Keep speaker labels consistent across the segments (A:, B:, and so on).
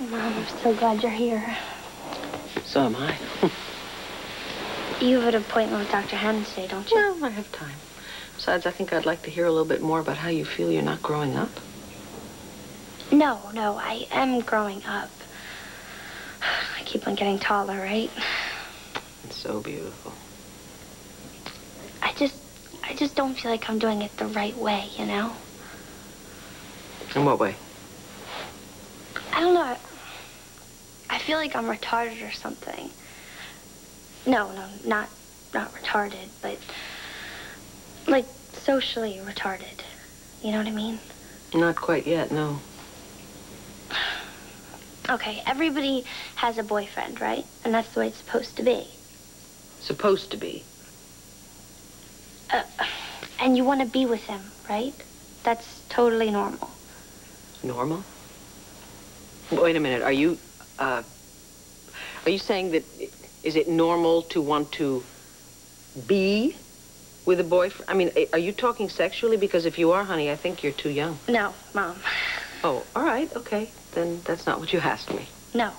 A: Mom, I'm so glad you're here.
B: So am I.
A: You have an appointment with Dr. Hammond today, don't you?
B: No, I have time. Besides, I think I'd like to hear a little bit more about how you feel you're not growing up.
A: No, I am growing up. I keep on getting taller, right?
B: It's so beautiful.
A: I just don't feel like I'm doing it the right way, you know?
B: In what way?
A: I don't know. I feel like I'm retarded or something. No, not retarded, but like socially retarded. You know what I mean?
B: Not quite yet, no.
A: Okay, everybody has a boyfriend, right? And that's the way it's supposed to be.
B: Supposed to be.
A: And you want to be with him, right? That's totally normal.
B: Normal? Wait a minute, are you saying that, is it normal to want to be with a boyfriend? I mean, are you talking sexually? Because if you are, honey, I think you're too young.
A: No, Mom.
B: Oh, all right, okay. Then that's not what you asked me.
A: No.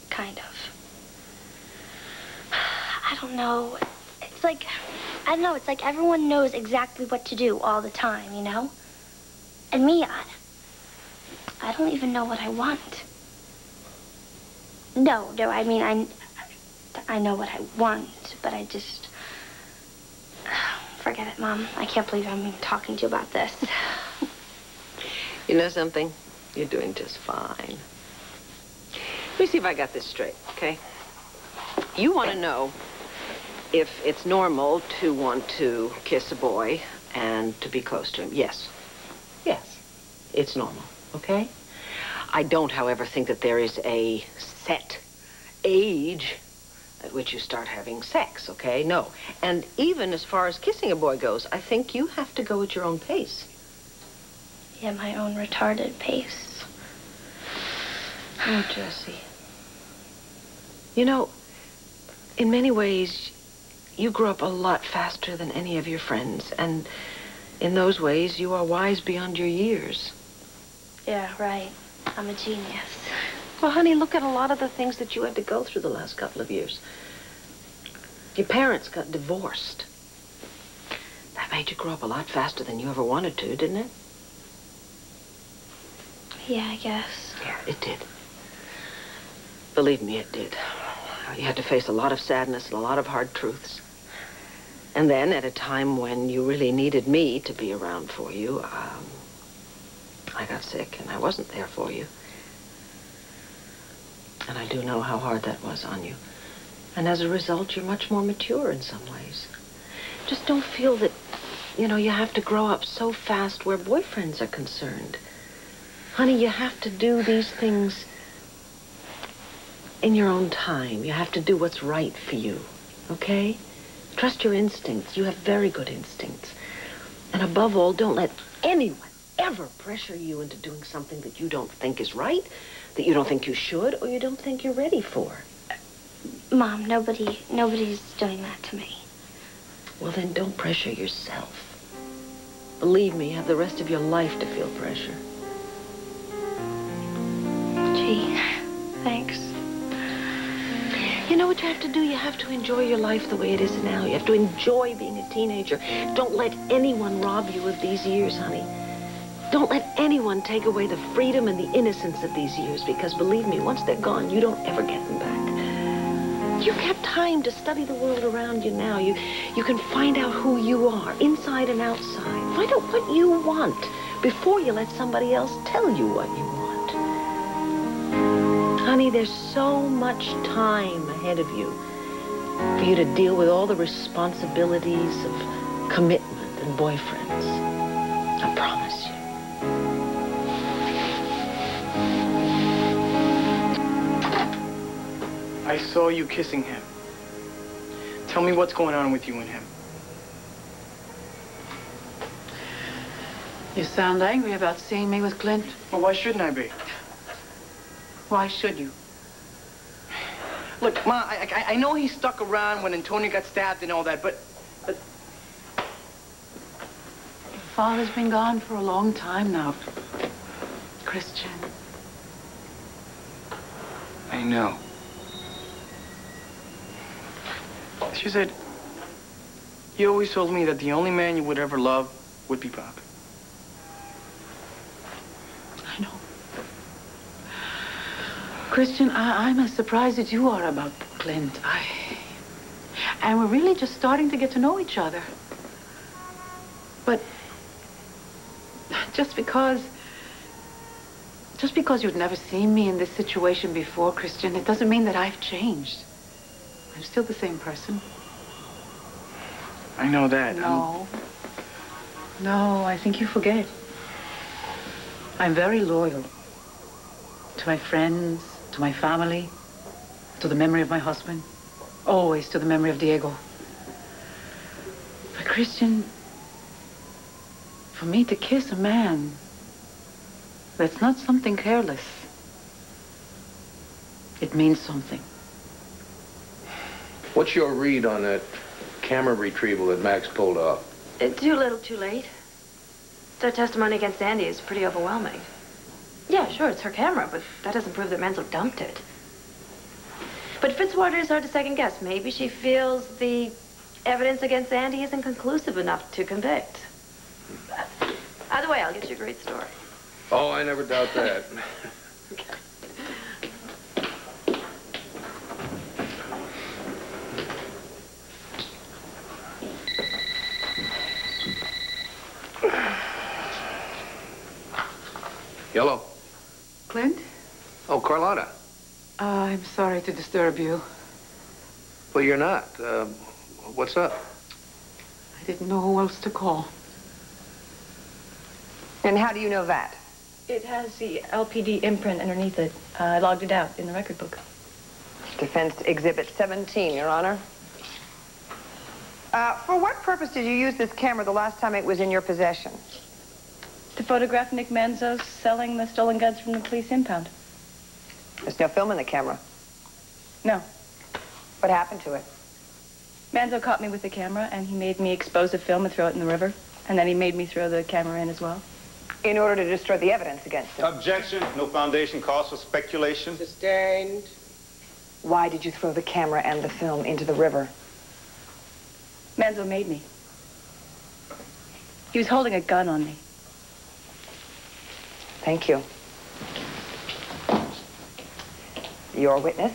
A: Kind of. I don't know. It's like, I don't know, it's like everyone knows exactly what to do all the time, you know? And me, I don't even know what I want. No, I mean, I know what I want, but I just... Forget it, Mom. I can't believe I'm even talking to you about this.
B: You know something? You're doing just fine. Let me see if I got this straight, okay? You want to know if it's normal to want to kiss a boy and to be close to him. Yes. Yes. It's normal, okay? I don't, however, think that there is a set age at which you start having sex, okay? No. And even as far as kissing a boy goes, I think you have to go at your own pace.
A: Yeah, my own retarded pace.
B: Oh, Jessie. You know, in many ways, you grew up a lot faster than any of your friends, and in those ways, you are wise beyond your years.
A: Yeah, right. I'm a genius.
B: Well, honey, look at a lot of the things that you had to go through the last couple of years. Your parents got divorced. That made you grow up a lot faster than you ever wanted to, didn't it?
A: Yeah, I guess.
B: Yeah, it did. Believe me, it did. You had to face a lot of sadness and a lot of hard truths. And then, at a time when you really needed me to be around for you, I got sick and I wasn't there for you. And I do know how hard that was on you. And as a result, you're much more mature in some ways. Just don't feel that, you know, you have to grow up so fast where boyfriends are concerned. Honey, you have to do these things in your own time. You have to do what's right for you, okay? Trust your instincts. You have very good instincts. And above all, don't let anyone ever pressure you into doing something that you don't think is right, that you don't think you should, or you don't think you're ready for.
A: Mom, nobody's doing that to me.
B: Well, then don't pressure yourself. Believe me, you have the rest of your life to feel pressure.
A: Gee, thanks.
B: You know what you have to do? You have to enjoy your life the way it is now. You have to enjoy being a teenager. Don't let anyone rob you of these years, honey. Don't let anyone take away the freedom and the innocence of these years, because believe me, once they're gone, you don't ever get them back. You have time to study the world around you now. You can find out who you are, inside and outside. Find out what you want before you let somebody else tell you what you want. Honey, there's so much time ahead of you for you to deal with all the responsibilities of commitment and boyfriends. I promise you.
C: I saw you kissing him. Tell me what's going on with you and him.
D: You sound angry about seeing me with Clint.
C: Well, why shouldn't I be?
D: Why should you?
C: Look, Ma, I know he stuck around when Antonio got stabbed and all that, but...
D: Your father's been gone for a long time now. Christian.
C: I know. She said, you always told me that the only man you would ever love would be Bob.
D: I know. Christian, I'm as surprised as you are about Clint. And we're really just starting to get to know each other. But just because you've never seen me in this situation before, Christian, it doesn't mean that I've changed. I'm still the same person.
C: I know that.
D: No. No, I think you forget. I'm very loyal to my friends, to my family, to the memory of my husband, always to the memory of Diego. But Christian, for me to kiss a man, that's not something careless. It means something.
E: What's your read on that camera retrieval that Max pulled off?
F: Too little, too late. Their testimony against Andy is pretty overwhelming. Yeah, sure, it's her camera, but that doesn't prove that Menzel dumped it. But Fitzwater is hard to second guess. Maybe she feels the evidence against Andy isn't conclusive enough to convict. Either way, I'll get you a great story.
E: Oh, I never doubt that.
F: Okay.
E: Yellow.
D: Clint?
E: Oh, Carlotta.
D: I'm sorry to disturb you.
E: Well, you're not. What's up?
D: I didn't know who else to call.
B: And how do you know that?
G: It has the LPD imprint underneath it. I logged it out in the record book.
B: Defense Exhibit 17, Your Honor. For what purpose did you use this camera the last time it was in your possession?
G: To photograph Nick Manzo selling the stolen goods from the police impound.
B: There's no film in the camera.
G: No.
B: What happened to it?
G: Manzo caught me with the camera, and he made me expose the film and throw it in the river. And then he made me throw the camera in as well.
B: In order to destroy the evidence against him.
H: Objection. No foundation cause for speculation.
B: Sustained. Why did you throw the camera and the film into the river?
G: Manzo made me. He was holding a gun on me.
B: Thank you. Your witness?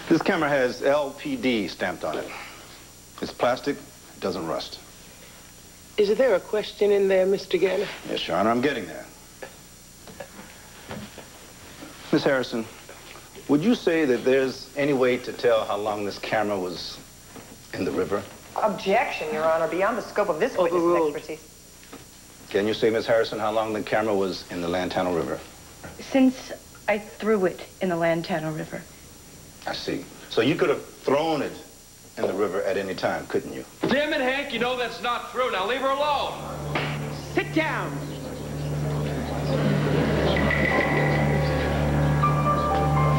H: This camera has LPD stamped on it. It's plastic, it doesn't rust.
I: Is there a question in there, Mr. Gannon?
H: Yes, Your Honor, I'm getting there. Miss Harrison, would you say that there's any way to tell how long this camera was in the river?
B: Objection, Your Honor, beyond the scope of this witness's expertise.
H: Can you say, Miss Harrison, how long the camera was in the Lantana River?
G: Since I threw it in the Lantana River.
H: I see. So you could have thrown it in the river at any time, couldn't you?
J: Damn it, Hank, you know that's not true. Now leave her alone.
I: Sit down.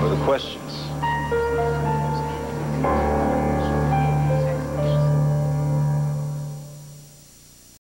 H: For the question,